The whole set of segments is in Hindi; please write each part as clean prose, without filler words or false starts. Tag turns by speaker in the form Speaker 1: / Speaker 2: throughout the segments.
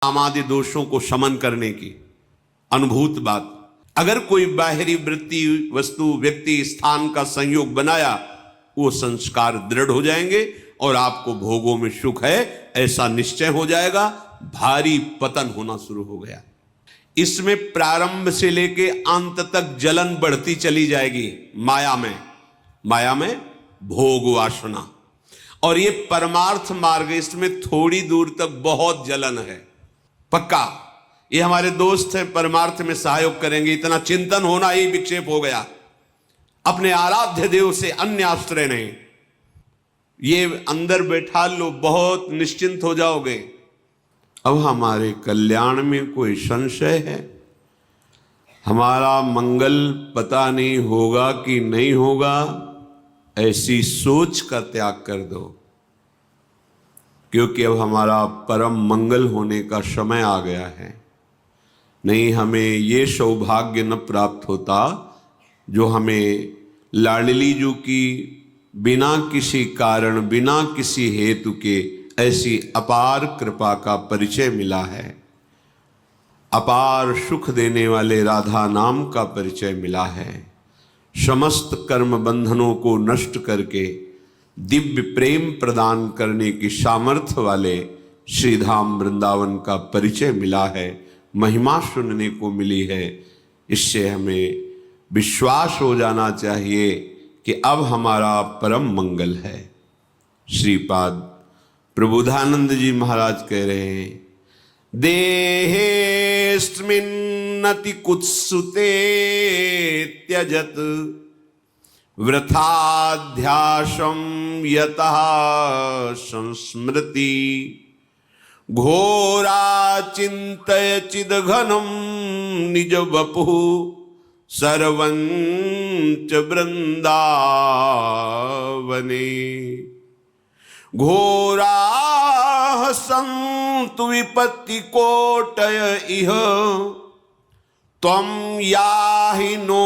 Speaker 1: आदि दोषों को शमन करने की अनुभूत बात। अगर कोई बाहरी वृत्ति, वस्तु, व्यक्ति, स्थान का संयोग बनाया, वो संस्कार दृढ़ हो जाएंगे और आपको भोगों में सुख है ऐसा निश्चय हो जाएगा। भारी पतन होना शुरू हो गया। इसमें प्रारंभ से लेके अंत तक जलन बढ़ती चली जाएगी माया में भोग वासना। और ये परमार्थ मार्ग, इसमें थोड़ी दूर तक बहुत जलन है। पक्का ये हमारे दोस्त हैं, परमार्थ में सहयोग करेंगे, इतना चिंतन होना ही विक्षेप हो गया। अपने आराध्य देव से अन्य आश्रय नहीं, ये अंदर बैठा लो, बहुत निश्चिंत हो जाओगे। अब हमारे कल्याण में कोई संशय है? हमारा मंगल पता नहीं होगा कि नहीं होगा, ऐसी सोच का त्याग कर दो, क्योंकि अब हमारा परम मंगल होने का समय आ गया है। नहीं हमें ये सौभाग्य न प्राप्त होता जो हमें लाडली जी की बिना किसी कारण, बिना किसी हेतु के ऐसी अपार कृपा का परिचय मिला है। अपार सुख देने वाले राधा नाम का परिचय मिला है। समस्त कर्म बंधनों को नष्ट करके दिव्य प्रेम प्रदान करने की सामर्थ्य वाले श्रीधाम वृंदावन का परिचय मिला है, महिमा सुनने को मिली है। इससे हमें विश्वास हो जाना चाहिए कि अब हमारा परम मंगल है। श्रीपाद प्रबोधानंद जी महाराज कह रहे हैं, देहेस्मिन्नति कुत्सुते त्यजत वृथाध्यासं यतः संस्मृति घोरा चिंतय चिदघनम निज वपु सर्वंच वृंदावने घोरा संतु विपत्ति कोटय इह त्वं याहि नो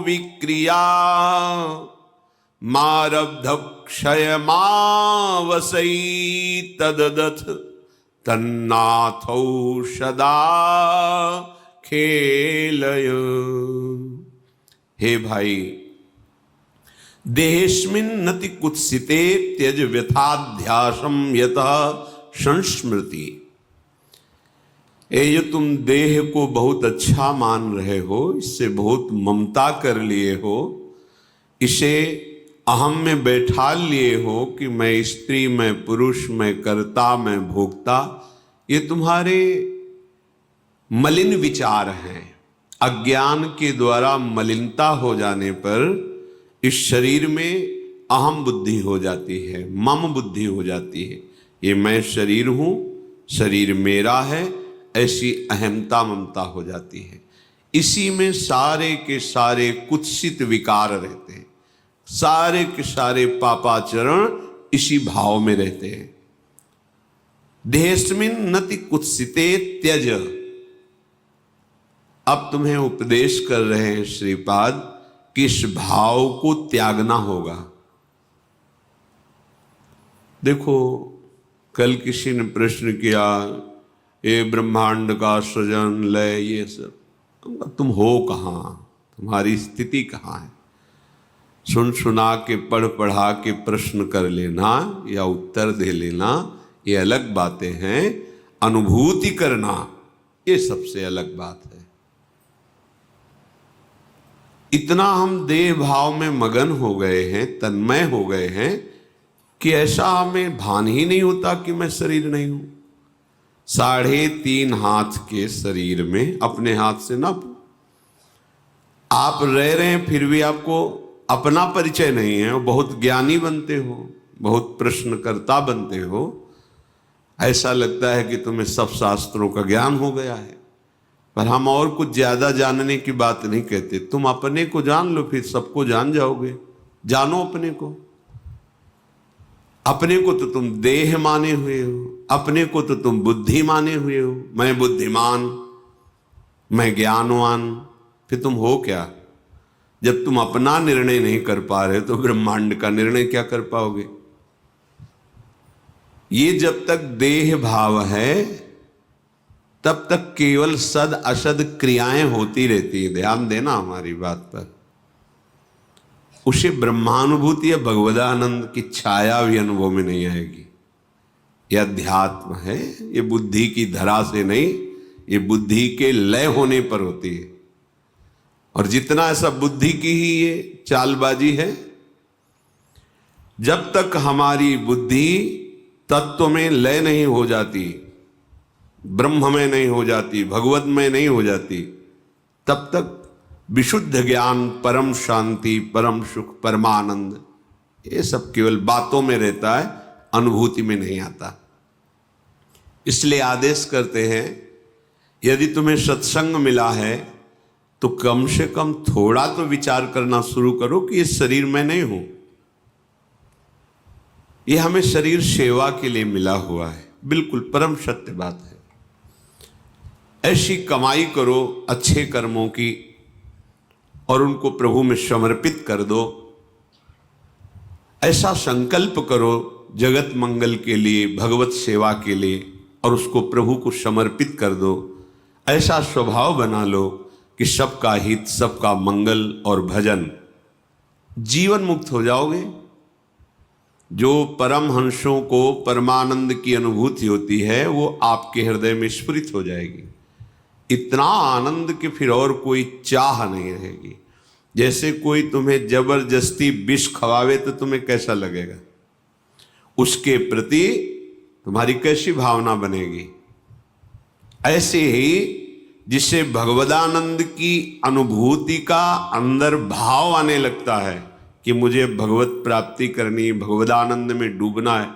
Speaker 1: विक्रिया मारब्ध क्षयमावसै तददथ तन्नाथौ सदा खेलय। हे भाई, देहेस्मिन् नति कुत्सिते त्यज व्यथाध्यासं यतः संस्मृति। ये तुम देह को बहुत अच्छा मान रहे हो, इससे बहुत ममता कर लिए हो, इसे अहम में बैठा लिए हो कि मैं स्त्री, मैं पुरुष, मैं कर्ता, मैं भोक्ता। ये तुम्हारे मलिन विचार हैं। अज्ञान के द्वारा मलिनता हो जाने पर इस शरीर में अहम बुद्धि हो जाती है, मम बुद्धि हो जाती है। ये मैं शरीर हूं, शरीर मेरा है, ऐसी अहमता ममता हो जाती है। इसी में सारे के सारे कुत्सित विकार रहते हैं, सारे के सारे पापाचरण इसी भाव में रहते हैं। देहेस्मिन् नति कुत्सिते त्यज। अब तुम्हें उपदेश कर रहे हैं श्रीपाद कि इस भाव को त्यागना होगा। देखो, कल किसी ने प्रश्न किया, ये ब्रह्मांड का सृजन, लय, ये सब, तुम हो कहाँ, तुम्हारी स्थिति कहाँ है? सुन सुना के, पढ़ पढ़ा के प्रश्न कर लेना या उत्तर दे लेना ये अलग बातें हैं। अनुभूति करना ये सबसे अलग बात है। इतना हम देह भाव में मगन हो गए हैं, तन्मय हो गए हैं कि ऐसा हमें भान ही नहीं होता कि मैं शरीर नहीं हूं। 3.5 हाथ के शरीर में अपने हाथ से ना आप रह रहे हैं, फिर भी आपको अपना परिचय नहीं है। बहुत ज्ञानी बनते हो, बहुत प्रश्नकर्ता बनते हो, ऐसा लगता है कि तुम्हें सब शास्त्रों का ज्ञान हो गया है। पर हम और कुछ ज्यादा जानने की बात नहीं कहते। तुम अपने को जान लो, फिर सबको जान जाओगे। जानो अपने को। अपने को तो तुम देह माने हुए हो, अपने को तो तुम बुद्धि माने हुए हो। मैं बुद्धिमान, मैं ज्ञानवान, फिर तुम हो क्या? जब तुम अपना निर्णय नहीं कर पा रहे तो ब्रह्मांड का निर्णय क्या कर पाओगे? ये जब तक देह भाव है तब तक केवल सद असद क्रियाएं होती रहती हैं। ध्यान देना हमारी बात पर। उसे ब्रह्मानुभूति या भगवदानंद की छाया भी अनुभव में नहीं आएगी। यह अध्यात्म है, ये बुद्धि की धरा से नहीं, ये बुद्धि के लय होने पर होती है। और जितना ऐसा बुद्धि की ही ये चालबाजी है, जब तक हमारी बुद्धि तत्व में लय नहीं हो जाती, ब्रह्म में नहीं हो जाती, भगवत में नहीं हो जाती, तब तक विशुद्ध ज्ञान, परम शांति, परम सुख, परमानंद, ये सब केवल बातों में रहता है, अनुभूति में नहीं आता। इसलिए आदेश करते हैं, यदि तुम्हें सत्संग मिला है तो कम से कम थोड़ा तो विचार करना शुरू करो कि ये शरीर में नहीं हूं, ये हमें शरीर सेवा के लिए मिला हुआ है। बिल्कुल परम सत्य बात है। ऐसी कमाई करो अच्छे कर्मों की और उनको प्रभु में समर्पित कर दो। ऐसा संकल्प करो जगत मंगल के लिए, भगवत सेवा के लिए, और उसको प्रभु को समर्पित कर दो। ऐसा स्वभाव बना लो कि सबका हित, सबका मंगल और भजन, जीवन मुक्त हो जाओगे। जो परमहंसों को परमानंद की अनुभूति होती है वो आपके हृदय में स्फुरित हो जाएगी। इतना आनंद कि फिर और कोई चाह नहीं रहेगी। जैसे कोई तुम्हें जबरदस्ती विष खवावे तो तुम्हें कैसा लगेगा, उसके प्रति तुम्हारी कैसी भावना बनेगी। ऐसे ही जिससे भगवदानंद की अनुभूति का अंदर भाव आने लगता है कि मुझे भगवत प्राप्ति करनी, भगवदानंद में डूबना है,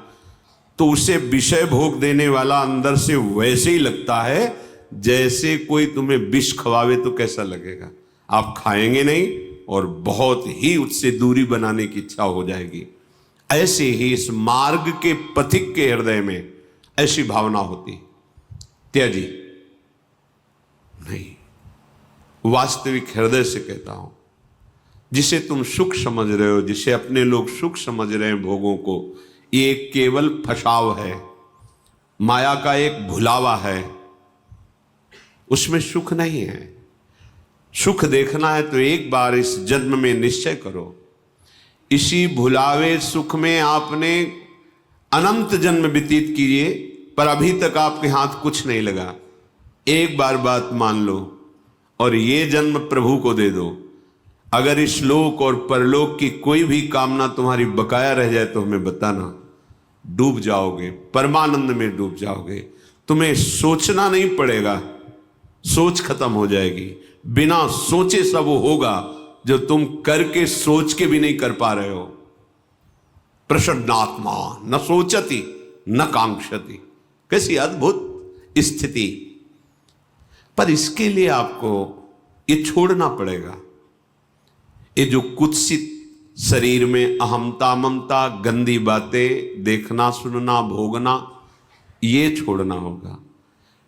Speaker 1: तो उसे विषय भोग देने वाला अंदर से वैसे ही लगता है जैसे कोई तुम्हें विष खवावे तो कैसा लगेगा। आप खाएंगे नहीं और बहुत ही उससे दूरी बनाने की इच्छा हो जाएगी। ऐसे ही इस मार्ग के पथिक के हृदय में ऐसी भावना होती, त्याजी नहीं। वास्तविक हृदय से कहता हूं, जिसे तुम सुख समझ रहे हो, जिसे अपने लोग सुख समझ रहे हैं भोगों को, ये केवल फसाव है, माया का एक भुलावा है, उसमें सुख नहीं है। सुख देखना है तो एक बार इस जन्म में निश्चय करो। इसी भुलावे सुख में आपने अनंत जन्म व्यतीत किए, पर अभी तक आपके हाथ कुछ नहीं लगा। एक बार बात मान लो और ये जन्म प्रभु को दे दो। अगर इस लोक और परलोक की कोई भी कामना तुम्हारी बकाया रह जाए तो हमें बताना, डूब जाओगे, परमानंद में डूब जाओगे। तुम्हें सोचना नहीं पड़ेगा, सोच खत्म हो जाएगी। बिना सोचे सब वो होगा जो तुम करके सोच के भी नहीं कर पा रहे हो। प्रसन्नात्मा न सोचती न कांक्षति, कैसी अद्भुत स्थिति। पर इसके लिए आपको ये छोड़ना पड़ेगा। ये जो कुत्सित शरीर में अहमता, ममता, गंदी बातें देखना, सुनना, भोगना, ये छोड़ना होगा।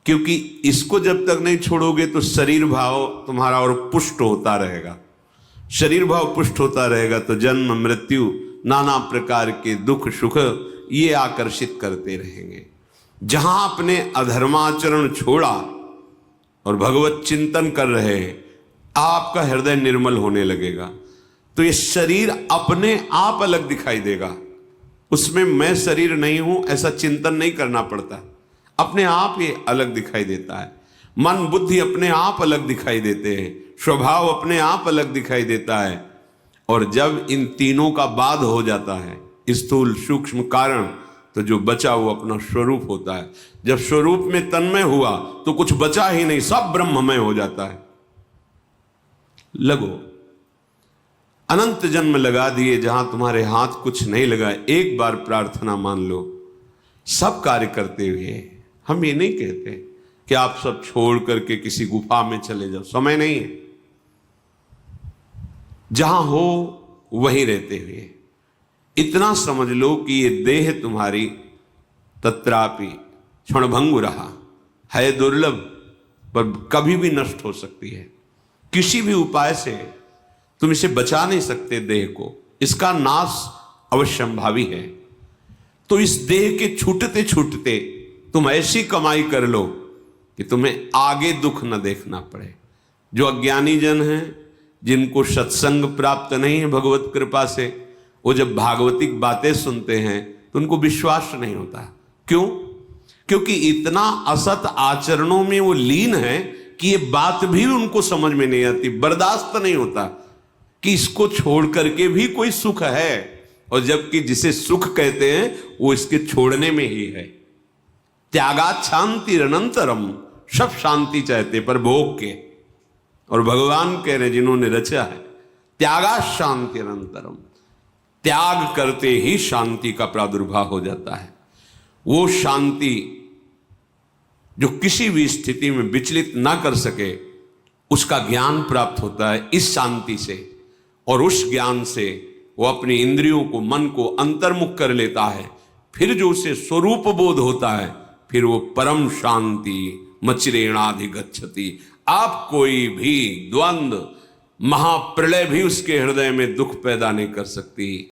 Speaker 1: क्योंकि इसको जब तक नहीं छोड़ोगे तो शरीर भाव तुम्हारा और पुष्ट होता रहेगा। शरीर भाव पुष्ट होता रहेगा तो जन्म, मृत्यु, नाना प्रकार के दुख सुख ये आकर्षित करते रहेंगे। जहां आपने अधर्माचरण छोड़ा और भगवत चिंतन कर रहे हैं, आपका हृदय निर्मल होने लगेगा। तो ये शरीर अपने आप अलग दिखाई देगा। उसमें मैं शरीर नहीं हूं ऐसा चिंतन नहीं करना पड़ता, अपने आप ये अलग दिखाई देता है। मन बुद्धि अपने आप अलग दिखाई देते हैं, स्वभाव अपने आप अलग दिखाई देता है। और जब इन तीनों का बाध हो जाता है, स्थूल सूक्ष्म कारण, तो जो बचा वो अपना स्वरूप होता है। जब स्वरूप में तन्मय हुआ तो कुछ बचा ही नहीं, सब ब्रह्ममय हो जाता है। लगो, अनंत जन्म लगा दिए जहां तुम्हारे हाथ कुछ नहीं लगा। एक बार प्रार्थना मान लो, सब कार्य करते हुए। हम ये नहीं कहते कि आप सब छोड़ करके किसी गुफा में चले जाओ, समय नहीं है। जहां हो वहीं रहते हुए इतना समझ लो कि ये देह तुम्हारी तत्रापि क्षणभंगु रहा है, दुर्लभ, पर कभी भी नष्ट हो सकती है। किसी भी उपाय से तुम इसे बचा नहीं सकते देह को, इसका नाश अवश्यंभावी है। तो इस देह के छूटते छूटते तुम ऐसी कमाई कर लो कि तुम्हें आगे दुख न देखना पड़े। जो अज्ञानी जन हैं, जिनको सत्संग प्राप्त नहीं है भगवत कृपा से, वो जब भागवतिक बातें सुनते हैं तो उनको विश्वास नहीं होता। क्यों? क्योंकि इतना असत आचरणों में वो लीन है कि ये बात भी उनको समझ में नहीं आती, बर्दाश्त नहीं होता कि इसको छोड़ करके भी कोई सुख है, और जबकि जिसे सुख कहते हैं वो इसके छोड़ने में ही है। त्यागात शांति अनंतरम, सब शांति चाहते पर भोग के, और भगवान कह रहे जिन्होंने रचा है त्यागात शांति अनंतरम, त्याग करते ही शांति का प्रादुर्भाव हो जाता है। वो शांति जो किसी भी स्थिति में विचलित ना कर सके, उसका ज्ञान प्राप्त होता है इस शांति से, और उस ज्ञान से वो अपनी इंद्रियों को, मन को अंतर्मुख कर लेता है। फिर जो उसे स्वरूप बोध होता है, फिर वो परम शांति मचिरेणाधिगच्छति। आप कोई भी द्वंद्व, महाप्रलय भी उसके हृदय में दुख पैदा नहीं कर सकती।